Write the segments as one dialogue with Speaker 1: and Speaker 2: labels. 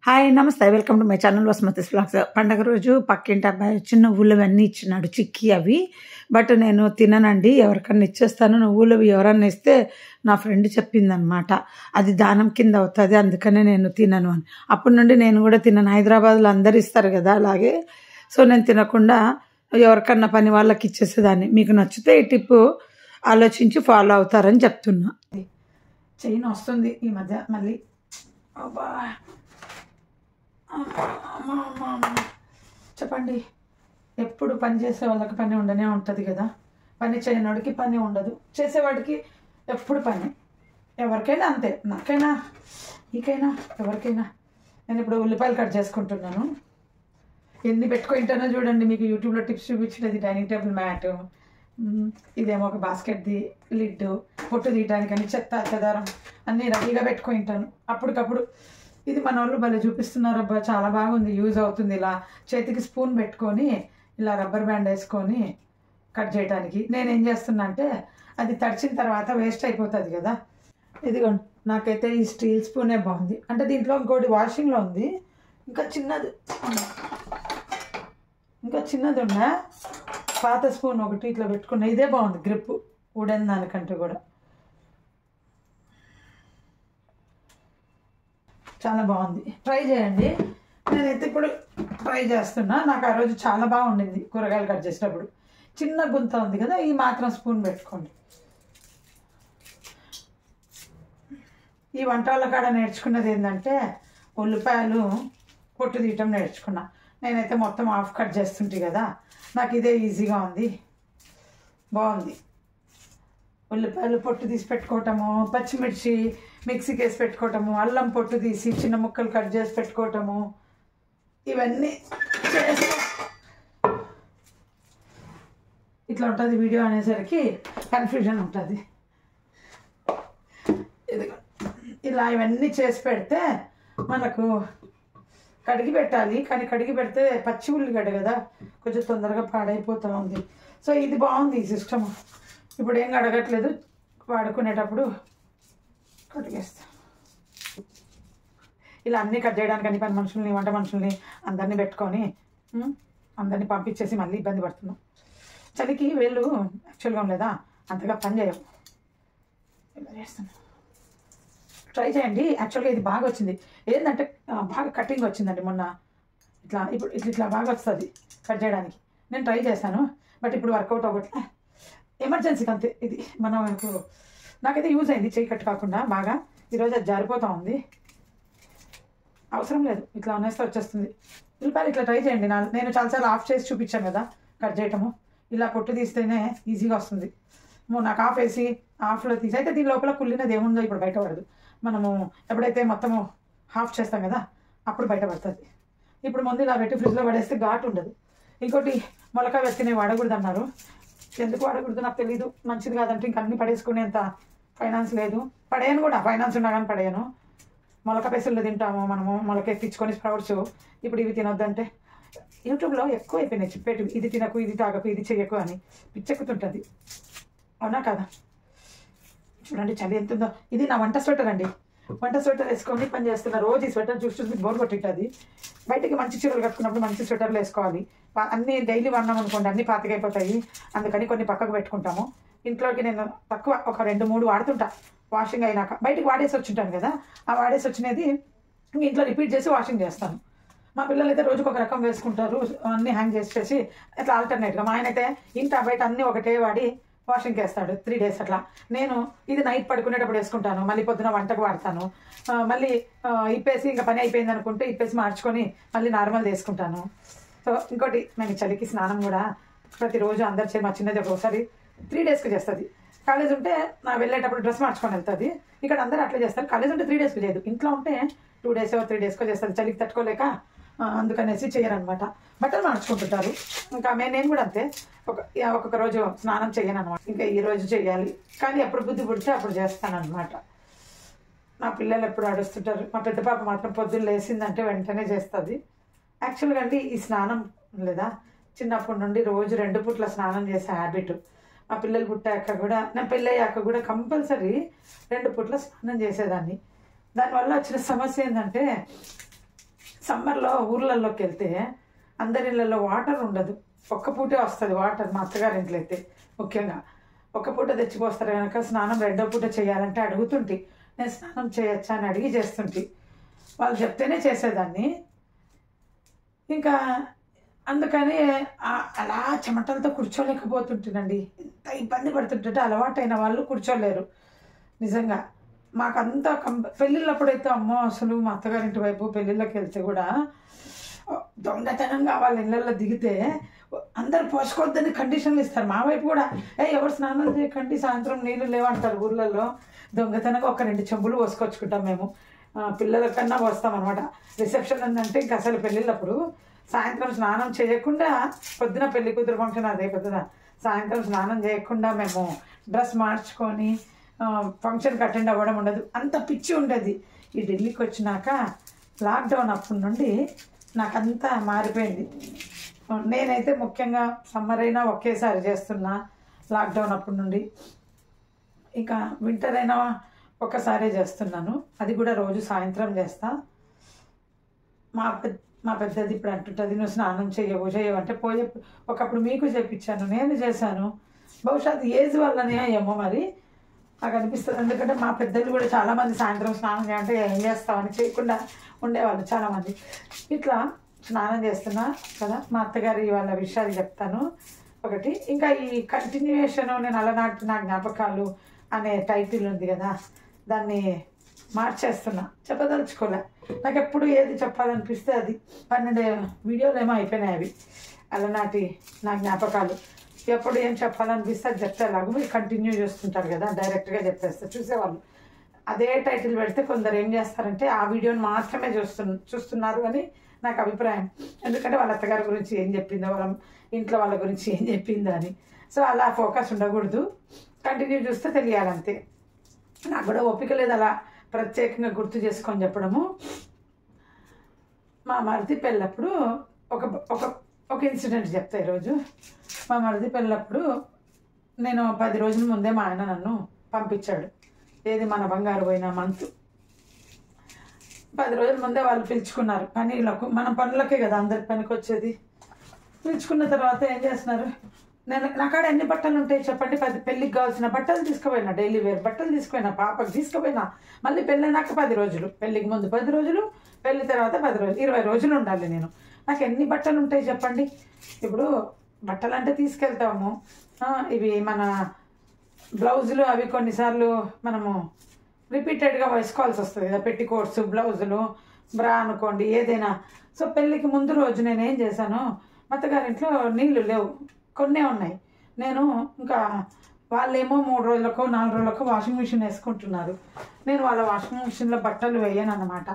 Speaker 1: Hi నమస్తే welcome to my channel Vasumathi's vlogs. పండగ రోజు పక్కింటి అబ్బాయి వచ్చి నువ్వులు అన్నీ ఇచ్చినాడు, చిక్కి అవి. బట్ నేను తిననండి, ఎవరికన్నా ఇచ్చేస్తాను. నువ్వులు ఎవరన్నా ఇస్తే నా ఫ్రెండ్ చెప్పిందనమాట, అది దానం కింద అవుతుంది, అందుకనే నేను తినను అని. అప్పటి నుండి నేను కూడా తినను. హైదరాబాద్లో అందరు ఇస్తారు కదా అలాగే. సో నేను తినకుండా ఎవరికన్నా పని వాళ్ళకి ఇచ్చేసేదాన్ని. మీకు నచ్చితే ఈ టిప్పు ఆలోచించి ఫాలో అవుతారని చెప్తున్నా. చైన్ వస్తుంది ఈ మధ్య మళ్ళీ. అబ్బా చెప్పండి, ఎప్పుడు పని చేసే వాళ్ళకి పని ఉండనే ఉంటుంది కదా. పని చేయనోడికి పని ఉండదు, చేసేవాడికి ఎప్పుడు పని. ఎవరికైనా అంతే, నాకైనా నీకైనా ఎవరికైనా. నేను ఇప్పుడు ఉల్లిపాయలు కట్ చేసుకుంటున్నాను. ఎన్ని పెట్టుకుంటానో చూడండి, మీకు యూట్యూబ్లో టిప్స్ చూపించినది. డైనింగ్ టేబుల్ మ్యాట్, ఇదేమో ఒక బాస్కెట్ది లిడ్, పొట్టు తీయటానికని చెత్త చెదారం అన్నీ రెడీగా పెట్టుకుంటాను అప్పటికప్పుడు. ఇది మన వాళ్ళు భలే చూపిస్తున్నారు అబ్బా, చాలా బాగుంది, యూజ్ అవుతుంది. ఇలా చేతికి స్పూన్ పెట్టుకొని ఇలా రబ్బర్ బ్యాండ్ వేసుకొని కట్ చేయడానికి. నేనేం చేస్తున్నా అంటే, అది తడిచిన తర్వాత వేస్ట్ అయిపోతుంది కదా. ఇదిగోండి, నాకైతే ఈ స్టీల్ స్పూనే బాగుంది. అంటే దీంట్లో ఇంకోటి వాషింగ్లో ఉంది, ఇంకా చిన్నది ఉన్నా, పాత స్పూన్ ఒకటి ఇట్లా పెట్టుకున్నా. ఇదే బాగుంది, గ్రిప్ వుడెన్ దానికంటే కూడా చాలా బాగుంది. ట్రై చేయండి. నేనైతే ఇప్పుడు ట్రై చేస్తున్నా. నాకు ఆ రోజు చాలా బాగుండింది కూరగాయలు కట్ చేసేటప్పుడు. చిన్న గుంత ఉంది కదా, ఈ మాత్రం స్పూన్ పెట్టుకోండి. ఈ వంట వాళ్ళ కాడ నేర్చుకున్నది ఏంటంటే, ఉల్లిపాయలు పొట్టు తీయటం నేర్చుకున్నా. నేనైతే మొత్తం హాఫ్ కట్ చేస్తుంటే కదా, నాకు ఇదే ఈజీగా ఉంది, బాగుంది. ఉల్లిపాయలు పొట్టు తీసి పెట్టుకోవటము, పచ్చిమిర్చి మిక్సీకి వేసి పెట్టుకోవటము, అల్లం పొట్టు తీసి చిన్న ముక్కలు కట్ చేసి పెట్టుకోవటము, ఇవన్నీ చేసి ఇట్లా ఉంటుంది. వీడియో అనేసరికి కన్ఫ్యూజన్ ఉంటుంది. ఇది ఇలా ఇవన్నీ చేసి పెడితే మనకు కడిగి పెట్టాలి, కానీ కడిగి పెడితే పచ్చి ఉల్లిగడ్డ కదా, కొంచెం తొందరగా పాడైపోతూ ఉంది. సో ఇది బాగుంది ఈ సిస్టమ్. ఇప్పుడు ఏం కడగట్లేదు, వాడుకునేటప్పుడు కడిగేస్తా. ఇలా అన్నీ కట్ చేయడానికి అన్ని పని మనుషుల్ని, వంట మనుషుల్ని అందరినీ పెట్టుకొని అందరినీ పంపించేసి మళ్ళీ ఇబ్బంది పడుతున్నాం. చలికి వేళ్ళు యాక్చువల్గా ఉండలేదా, అంతగా పని చేయవు. ఇలా చేస్తున్నాం. ట్రై చేయండి. యాక్చువల్గా ఇది బాగా వచ్చింది. ఏంటంటే బాగా కటింగ్ వచ్చిందండి మొన్న. ఇప్పుడు ఇట్లా బాగా వస్తుంది కట్ చేయడానికి. నేను ట్రై చేశాను, బట్ ఇప్పుడు వర్కౌట్ అవ్వట్లే. ఎమర్జెన్సీకి అంతే. ఇది మనకు నాకైతే యూజ్ అయింది, చేయి కట్ కాకుండా బాగా. ఈరోజు అది జారిపోతూ ఉంది, అవసరం లేదు, ఇట్లా అనేస్తే వచ్చేస్తుంది. ఉల్లిపాయలు ఇట్లా ట్రై చేయండి. నేను చాలాసార్లు ఆఫ్ చేసి చూపించాను కదా కట్ చేయటము. ఇలా పొట్టు తీస్తేనే ఈజీగా వస్తుంది. నాకు ఆఫ్ వేసి ఆఫ్లో తీసి అయితే దీని లోపల కుళ్ళినది ఏముందో ఇప్పుడు బయటపడదు. మనము ఎప్పుడైతే మొత్తము హాఫ్ చేస్తాం కదా అప్పుడు బయటపడుతుంది. ఇప్పుడు ముందు ఇలా పెట్టి ఫ్రిడ్జ్లో పడేస్తే ఘాటు ఉండదు. ఇంకోటి, మొలక వెత్తినవి వాడకూడదు అన్నారు. ఎందుకు వాడకూడదు నాకు తెలీదు. మంచిది కాదంటే ఇంక అన్నీ పడేసుకునేంత ఫైనాన్స్ లేదు. పడేయను కూడా, ఫైనాన్స్ ఉన్నా కానీ పడేయను. మొలక పెసలు తింటాము మనము, మొలక ఎక్కించుకొని స్ప్రౌట్స్. ఇప్పుడు ఇవి తినొద్దంటే యూట్యూబ్లో ఎక్కువ అయిపోయినాయి చెప్పేటివి. ఇది తినకు, ఇది తాగకు, ఇది చెయ్యకు అని. పిచ్చెక్కుతుంటుంది, అవునా కదా. చూడండి చలి ఎంత ఉందో. ఇది నా వంట స్వెటర్ అండి. వంట స్వెటర్ వేసుకొని పని చేస్తున్నా. రోజు ఈ స్వెటర్ చూసి బోర్ కొట్టింటుంది. బయటికి మంచి చీరలు కట్టుకున్నప్పుడు మంచి స్వెటర్లు వేసుకోవాలి. అన్నీ డైలీ వాడినాం అనుకోండి, అన్నీ పాతకైపోతాయి. అందుకని కొన్ని పక్కకు పెట్టుకుంటాము. ఇంట్లోకి నేను తక్కువ ఒక 2-3 వాడుతుంటా. వాషింగ్ అయినాక బయటికి వాడేసి వచ్చింటాను కదా, ఆ వాడేసి వచ్చినది ఇంట్లో రిపీట్ చేసి వాషింగ్ చేస్తాను. మా పిల్లలు అయితే రోజుకు ఒక రకం వేసుకుంటారు, అన్నీ హ్యాంగ్ చేసి అట్లా ఆల్టర్నేట్గా. మా ఆయన అయితే ఇంట బయట అన్నీ ఒకటే వాడి వాషింగ్కి వేస్తాడు 3 days అట్లా. నేను ఇది నైట్ పడుకునేటప్పుడు వేసుకుంటాను, మళ్ళీ పొద్దున వంటకు వాడతాను. మళ్ళీ ఇప్పేసి ఇంకా పని అయిపోయింది అనుకుంటే ఇప్పేసి మార్చుకొని మళ్ళీ నార్మల్ వేసుకుంటాను. సో ఇంకోటి, నేను చలికి స్నానం కూడా ప్రతిరోజు అందరు మా చిన్నది ఒకసారి 3 daysకి చేస్తుంది. కాలేజ్ ఉంటే నా వెళ్ళేటప్పుడు డ్రెస్ మార్చుకొని వెళ్తుంది. ఇక్కడ అందరూ అట్లా చేస్తారు. కాలేజ్ ఉంటే 3 daysకి లేదు, ఇంట్లో ఉంటే 2 days 3 daysకో చేస్తుంది. చలికి తట్టుకోలేక అందుకనేసి చేయరనమాట, బట్టలు మార్చుకుంటుంటారు. ఇంకా నేను కూడా అంతే, ఒక్కొక్క రోజు స్నానం చేయను అనమాట. ఇంకా ఈ రోజు చేయాలి, కానీ ఎప్పుడు బుద్ధి పుడితే అప్పుడు చేస్తాను అనమాట. నా పిల్లలు ఎప్పుడు అడుస్తుంటారు. మా పెద్ద పాప మాత్రం పొద్దున్న లేచిందంటే వెంటనే చేస్తుంది. యాక్చువల్గా అండి ఈ స్నానం లేదా చిన్నప్పటి నుండి రోజు 2 పూట్ల స్నానం చేసే హ్యాబిట్. మా పిల్లలు పుట్టాక కూడా, నా పెళ్ళయ్యాక కూడా కంపల్సరీ 2 పూట్ల స్నానం చేసేదాన్ని. దానివల్ల వచ్చిన సమస్య ఏంటంటే, సమ్మర్లో ఊర్లలోకి వెళ్తే అందరి ఇళ్ళల్లో వాటర్ ఉండదు, ఒక్క పూటే వస్తుంది వాటర్. మా అత్తగారి ఇంట్లో అయితే ముఖ్యంగా ఒక్క పూట తెచ్చిపోస్తారు కనుక స్నానం రెండో పూట చేయాలంటే అడుగుతుంటే నేను స్నానం చేయొచ్చా అని అడిగి చేస్తుంటే వాళ్ళు చెప్తేనే చేసేదాన్ని. ఇంకా అందుకని అలా చెమటలతో కూర్చోలేకపోతుంటానండి. ఎంత ఇబ్బంది పడుతుంటే అలవాటైన వాళ్ళు కూర్చోలేరు నిజంగా. మాకంతా పెళ్ళిళ్ళప్పుడైతే అమ్మో అసలు మా అత్తగారింటి వైపు పెళ్ళిళ్ళకి వెళ్తే కూడా దొంగతనంగా వాళ్ళ ఇళ్ళల్లో దిగితే అందరు పోసుకోవద్దని కండిషన్లు ఇస్తారు. మా వైపు కూడా ఎవరు స్నానం చేయకండి, సాయంత్రం నీళ్ళు లేవంటారు ఊళ్ళల్లో. దొంగతనంగా ఒక 2 చెంబులు పోసుకొచ్చుకుంటాం మేము, పిల్లల కన్నా పోస్తాం అనమాట. రిసెప్షన్ అంటే ఇంకా అసలు పెళ్ళిళ్ళప్పుడు సాయంత్రం స్నానం చేయకుండా, పొద్దున పెళ్లి కూతురు ఫంక్షన్ అదే పొద్దున, సాయంత్రం స్నానం చేయకుండా మేము డ్రెస్ మార్చుకొని ఫంక్షన్కి అటెండ్ అవ్వడం ఉండదు. అంత పిచ్చి ఉండేది. ఈ ఢిల్లీకి వచ్చినాక లాక్డౌన్ అప్పటి నుండి నాకంతా మారిపోయింది. నేనైతే ముఖ్యంగా సమ్మర్ అయినా ఒకేసారి చేస్తున్నా లాక్డౌన్ అప్పటి నుండి. ఇంకా వింటర్ అయినా ఒక్కసారే చేస్తున్నాను, అది కూడా రోజు సాయంత్రం చేస్తా. మా పెద్దది ఇప్పుడు అంటుంటుంది నువ్వు స్నానం చేయవు అంటే పోయే. ఒకప్పుడు మీకు చేపించాను, నేను చేశాను. బహుశా అది ఏజ్ వల్లనే ఏమో మరి నాకు అనిపిస్తుంది. ఎందుకంటే మా పెద్దలు కూడా చాలామంది సాయంత్రం స్నానం చేయాలంటే ఏం చేస్తామని చేయకుండా ఉండేవాళ్ళు చాలామంది. ఇట్లా స్నానం చేస్తున్నా కదా, మా అత్తగారి వాళ్ళ విషయాలు చెప్తాను ఒకటి. ఇంకా ఈ కంటిన్యూయేషన్ నేను అలనాటి నా జ్ఞాపకాలు అనే టైటిల్ ఉంది కదా, దాన్ని మార్చేస్తున్నా. చెప్పదలుచుకోలే, నాకు ఎప్పుడు ఏది చెప్పాలనిపిస్తే అది. 12 వీడియోలు ఏమో అయిపోయినాయి అవి, అలనాటి నా జ్ఞాపకాలు. ఎప్పుడు ఏం చెప్పాలనిపిస్తే అది చెప్తేలాగా మీరు కంటిన్యూ చేస్తుంటారు కదా, డైరెక్ట్గా చెప్పేస్తారు చూసేవాళ్ళు. అదే టైటిల్ పెడితే కొందరు ఏం చేస్తారంటే ఆ వీడియోని మాత్రమే చూస్తున్నారు అని నాకు అభిప్రాయం. ఎందుకంటే వాళ్ళ అత్తగారి గురించి ఏం చెప్పిందో, వాళ్ళ ఇంట్లో వాళ్ళ గురించి ఏం చెప్పిందో అని. సో అలా ఫోకస్ ఉండకూడదు, కంటిన్యూ చూస్తే తెలియాలంతే. నాకు కూడా ఓపిక లేదు అలా ప్రత్యేకంగా గుర్తు చేసుకొని చెప్పడము. మా మరిది పెళ్ళప్పుడు ఒక ఇన్సిడెంట్ చెప్తా ఈరోజు. మా మరిది పెళ్ళప్పుడు నేను 10 రోజుల ముందే మా ఆయన నన్ను పంపించాడు. ఏది మన బంగారు పోయిన మంత్ 10 రోజుల ముందే వాళ్ళు పిలుచుకున్నారు పనిలకు. మన పనులకే కదా అందరికి పనికి వచ్చేది. పిలుచుకున్న తర్వాత ఏం చేస్తున్నారు, నా కాడ ఎన్ని బట్టలు ఉంటాయి చెప్పండి. పెళ్ళికి కావాల్సిన బట్టలు తీసుకుపోయినా, డైలీ వేర్ బట్టలు తీసుకుపోయినా, పాపకు తీసుకుపోయినా. మళ్ళీ పెళ్ళైనాక 10 రోజులు, పెళ్ళికి ముందు 10 రోజులు, పెళ్ళి తర్వాత 10 రోజులు, 20 రోజులు ఉండాలి నేను. నాకు ఎన్ని బట్టలు ఉంటాయి చెప్పండి. ఇప్పుడు బట్టలు అంటే తీసుకెళ్తాము, ఇవి మన బ్లౌజులు అవి కొన్నిసార్లు మనము రిపీటెడ్గా వేసుకోవాల్సి వస్తుంది కదా, పెట్టికోట్స్, బ్లౌజులు, బ్రా అనుకోండి ఏదైనా. సో పెళ్ళికి ముందు రోజు నేను ఏం చేశాను, అత్తగారింట్లో నీళ్ళు లేవు, కొన్నే ఉన్నాయి. నేను ఇంకా వాళ్ళేమో 3 రోజులకో 4 రోజులకో వాషింగ్ మిషన్ వేసుకుంటున్నారు. నేను వాళ్ళ వాషింగ్ మిషన్లో బట్టలు వేయను అన్నమాట.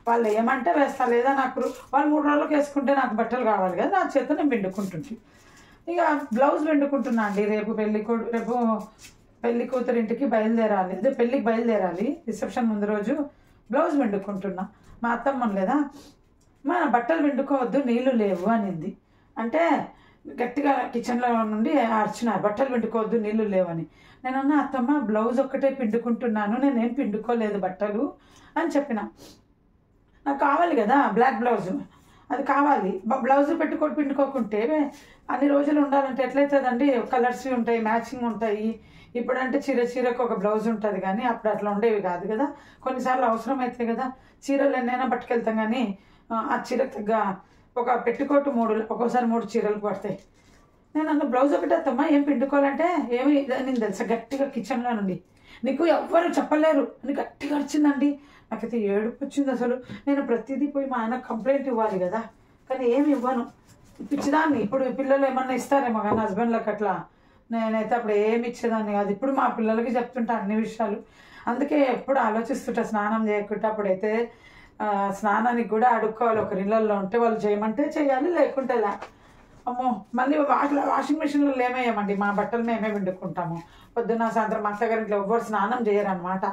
Speaker 1: వాళ్ళు ఏమంటే వేస్తా, లేదా నాకు వాళ్ళు 3 రోజులకు వేసుకుంటే నాకు బట్టలు కావాలి కదా, నా చేత నేను పిండుకుంటుంది. ఇక బ్లౌజ్ పిండుకుంటున్నా అండి. రేపు పెళ్లి కూతురు ఇంటికి బయలుదేరాలి, అదే పెళ్ళికి బయలుదేరాలి, రిసెప్షన్ ముందు రోజు బ్లౌజ్ పిండుకుంటున్నా. మా అత్తమ్మ లేదా మన బట్టలు పిండుకోవద్దు నీళ్ళు లేవు అనింది. అంటే గట్టిగా కిచెన్లో నుండి అర్చినారు, బట్టలు పిండుకోవద్దు నీళ్ళు లేవని. నేనన్నా అత్తమ్మ బ్లౌజ్ ఒక్కటే పిండుకుంటున్నాను, నేనేం పిండుకోలేదు బట్టలు అని చెప్పిన. నాకు కావాలి కదా బ్లాక్ బ్లౌజ్, అది కావాలి. బ్లౌజ్ పిండుకోకుంటే అన్ని రోజులు ఉండాలంటే ఎట్లయితుందండి. కలర్స్ ఉంటాయి, మ్యాచింగ్ ఉంటాయి. ఇప్పుడంటే చీరకు ఒక బ్లౌజ్ ఉంటుంది, కానీ అప్పుడు అట్లా ఉండేవి కాదు కదా. కొన్నిసార్లు అవసరం అయితే కదా, చీరలు ఎన్నైనా పట్టుకెళ్తాం, కానీ ఆ చీరకు తగ్గ ఒక పెట్టికోటు ఒక్కోసారి 3 చీరలు పడతాయి. నేను అన్న బ్లౌజ్ ఒకటే అత్తమ్మా, ఏం పిండుకోవాలంటే ఏమి నేను తెలుసా గట్టిగా కిచెన్లో నుండి, నీకు ఎవ్వరు చెప్పలేరు అని గట్టిగా వచ్చిందండి. నాకైతే ఏడుపు వచ్చింది అసలు. నేను ప్రతిదీ పోయి మా ఆయన కంప్లైంట్ ఇవ్వాలి కదా, కానీ ఏమి ఇవ్వను, పిచ్చిదాన్ని. ఇప్పుడు పిల్లలు ఏమన్నా ఇస్తారేమో కానీ హస్బెండ్లకు అట్లా, నేనైతే అప్పుడు ఏమి ఇచ్చేదాన్ని కాదు. ఇప్పుడు మా పిల్లలకి చెప్తుంటా అన్ని విషయాలు. అందుకే ఎప్పుడు ఆలోచిస్తుంటా స్నానం చేయకుండా. అప్పుడైతే స్నానానికి కూడా అడుక్కోవాలి, ఒకరి ఇళ్ళల్లో ఉంటే వాళ్ళు చేయమంటే చేయాలి, లేకుంటే లే. అమ్మో మళ్ళీ వాషింగ్ మిషన్లో ఏమేయమండి, మా బట్టలు మేమే పిండుకుంటాము. పొద్దున్న సాయంత్రం మా అత్తగారింట్లో ఎవ్వరు స్నానం చేయరు అనమాట,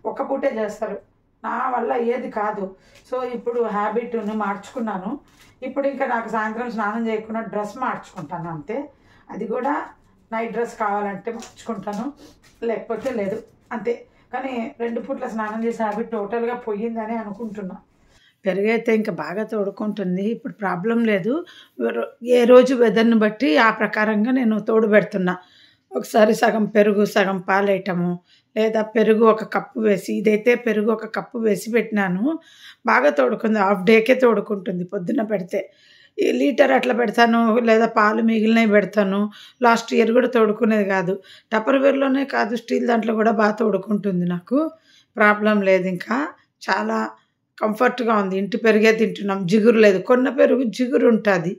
Speaker 1: ఒక్క పూటే చేస్తారు. నా వల్ల ఏది కాదు. సో ఇప్పుడు హ్యాబిట్ని మార్చుకున్నాను. ఇప్పుడు ఇంకా నాకు సాయంత్రం స్నానం చేయకుండా డ్రెస్ మార్చుకుంటాను అంతే. అది కూడా నైట్ డ్రెస్ కావాలంటే మార్చుకుంటాను, లేకపోతే లేదు అంతే. కానీ 2 పూట్ల స్నానం చేసే హ్యాబిట్ టోటల్గా పోయిందని అనుకుంటున్నా. పెరుగైతే ఇంకా బాగా తోడుకుంటుంది. ఇప్పుడు ప్రాబ్లం లేదు. ఏ రోజు వెదర్‌ని బట్టి ఆ ప్రకారంగా నేను తోడుబెడుతున్నా. ఒకసారి సగం పెరుగు, సగం పాలేయటము, లేదా పెరుగు ఒక కప్పు వేసి ఇదైతే పెరుగు ఒక కప్పు వేసి పెట్టినాను. బాగా తోడుకుంది. హాఫ్ డేకే తోడుకుంటుంది పొద్దున్న పెడితే. ఈ లీటర్ అట్లా పెడతాను, లేదా పాలు మిగిలినవి పెడతాను. లాస్ట్ ఇయర్ కూడా తోడుకునేది కాదు. టప్పర్‌వేర్‌లోనే కాదు, స్టీల్ దాంట్లో కూడా బాగా తోడుకుంటుంది నాకు. ప్రాబ్లం లేదింకా. చాలా కంఫర్ట్‌గా ఉంది. ఇంటి పెరుగే తింటున్నాం. జిగురు లేదు. కొన్న పెరుగు జిగురుంటది.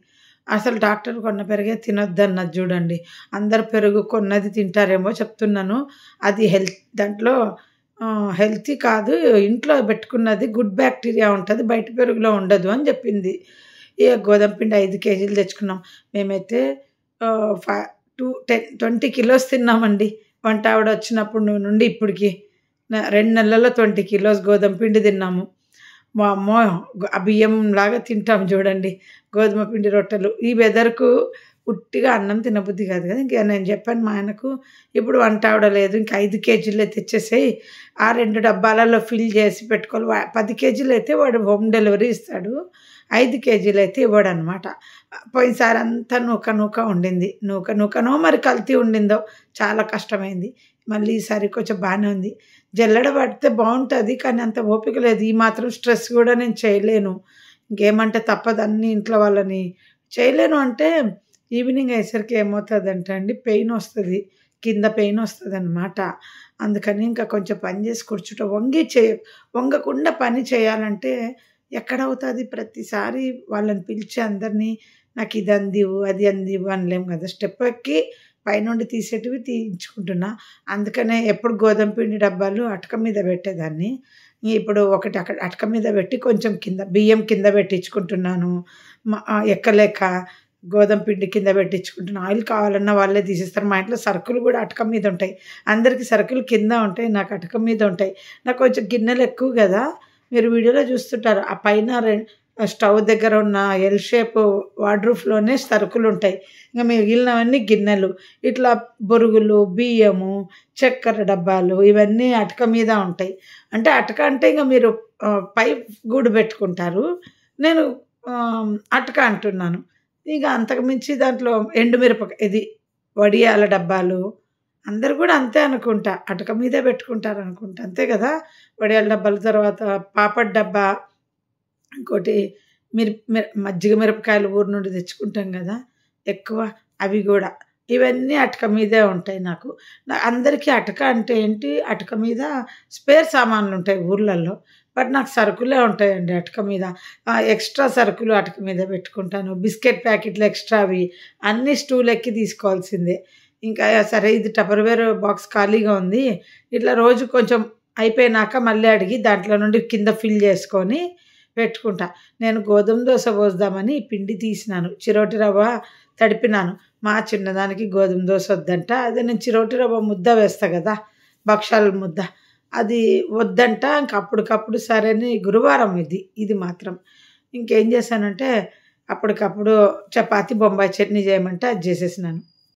Speaker 1: అసలు డాక్టర్ కొన్న పెరుగే తినొద్దన్నది చూడండి. అందరూ పెరుగు కొన్నది తింటారేమో చెప్తున్నాను. అది దాంట్లో హెల్తీ కాదు. ఇంట్లో పెట్టుకున్నది గుడ్ బ్యాక్టీరియా ఉంటది. బయట పెరుగులో ఉండదు అని చెప్పింది. ఇగ గోధుమ పిండి 5 కేజీలు తెచ్చుకున్నాం. మేమైతే ఆహ్, ఫ 20 కిలోస్ తిన్నామండి. వంట ఆవిడ వచ్చినప్పుడు నుండి ఇప్పటికి. 2 నెలల్లో 20 కిలోస్ గోధుమ పిండి తిన్నాము. వామ్మో! బియ్యంలాగా తింటాం చూడండి. గోధుమ పిండి రొట్టెలు. ఈ వెదర్‌కు ఉట్టిగా అన్నం తినబుద్ధి కాదు కదా! ఇంక నేను చెప్పాను మా ఆయనకు, ఇప్పుడు వంట ఆవిడ లేదు. ఇంక 5 కేజీలే తెచ్చేసేయి. ఆ 2 డబ్బాలలో ఫిల్ చేసి పెట్టుకోవాలి. 10 కేజీలైతే వాడు హోమ్ డెలివరీ ఇస్తాడు. 5 కేజీలైతే ఇవ్వడనమాట. పోయినసారి అంతా నూక ఉండింది. నూకనో మరి కల్తీ ఉండిందో చాలా కష్టమైంది. మళ్ళీ ఈసారి కొంచెం బానే ఉంది. జల్లెడ పడితే బావుంటది. కానీ అంత ఓపిక లేదు. ఈ మాత్రం స్ట్రెస్ కూడా నేను చేయలేను. ఇంకేమంటే తప్పదు, అన్నీ ఇంట్లో వాళ్ళని చేయలేను అంటే ఈవినింగ్ అయ్యేసరికి ఏమవుతదంటే అండి పెయినొస్తది. కింద పెయినొస్తదనమాట. అందుకని ఇంకా కొంచెం పని చేసి కూర్చుంటా. వంగకుండా పని చేయాలంటే ఎక్కడవుతది? ప్రతిసారి వాళ్ళని పిలిచి అందరిని నాకు ఇది అందివ్వు, అది అందివ్వు అనలేం కదా! స్టెప్ ఎక్కి పైనుండి తీసేటివి తీయించుకుంటున్నా. అందుకనే ఎప్పుడు గోధుమ పిండి డబ్బాలు అటక మీద పెట్టేదాన్ని. ఇప్పుడు ఒకటి అక్కడ అటక మీద పెట్టి కొంచెం కింద బియ్యం కింద పెట్టించుకుంటున్నాను. ఎక్కలేక గోధుమ పిండి కింద పెట్టించుకుంటున్నా. ఆయిల్ కావాలన్నా వాళ్ళే తీసిస్తారు. మా ఇంట్లో సరుకులు కూడా అటక మీద ఉంటాయి. అందరికి సరుకులు కింద ఉంటాయి. నాకు అటక మీద ఉంటాయి. నాకు కొంచెం గిన్నెలు ఎక్కువ కదా! మీరు వీడియోలో చూస్తుంటారు. ఆ పైన స్టవ్ దగ్గర ఉన్న ఎల్ షేప్ వార్డ్‌రూఫ్‌లోనే సరుకులుంటాయి. ఇంక మిగిలినవన్నీ గిన్నెలు. ఇట్లా బొరుగులు, బియ్యము, చక్కెర డబ్బాలు ఇవన్నీ అటక మీద ఉంటాయి. అంటే అటక అంటే ఇంక మీరు పై గూడు పెట్టుకుంటారు. నేను అటక అంటున్నాను. ఇక అంతకు మించి దాంట్లో ఇది వడియాల డబ్బాలు. అందరూ కూడా అంతే అనుకుంటా. అటక మీదే పెట్టుకుంటారనుకుంటా. అంతే కదా! వడియాల డబ్బాల తర్వాత పాపడ్ డబ్బా. ఇంకోటి మజ్జిగ మిరపకాయలు ఊరు నుండి తెచ్చుకుంటాం కదా! ఎక్కువ అవి గూడా. ఇవన్నీ అటక మీదే ఉంటాయి నాకు. అందరికీ అటక అంటే ఏంటి? అటక మీద స్పేర్ సామాన్లుంటాయి ఊర్లల్లో. బట్ నాకు సరుకులే ఉంటాయండి అటక మీద. ఎక్స్‌ట్రా సరుకులు అటక మీద పెట్టుకుంటాను. బిస్కెట్ ప్యాకెట్లు ఎక్స్‌ట్రావి అన్నీ స్టూల్ ఎక్కి తీసుకోవాల్సిందే. ఇంకా సరే ఇది టపర్‌వేర్ బాక్స్ ఖాళీగా ఉంది. ఇట్లా రోజు కొంచెం అయిపోయినాక మళ్ళీ అడిగి దాంట్లో నుండి కింద ఫిల్ చేసుకొని పెట్టుకుంటా. నేను గోధుమ దోస పోద్దామని పిండి తీసినాను. చిరోటి రవ్వ తడిపినాను. మా చిన్నదానికి గోధుమ దోస వద్దంట. అదే నేను చిరోటి రవ్వ ముద్ద వేస్తా కదా! భక్షాల ముద్ద. అది వద్దంట. ఇంక అప్పటికప్పుడు సరే అని గురువారం ఇది మాత్రం. ఇంకేం చేశానంటే అప్పటికప్పుడు చపాతీ బొంబాయి చట్నీ చేయమంటే అది చేసేసినాను.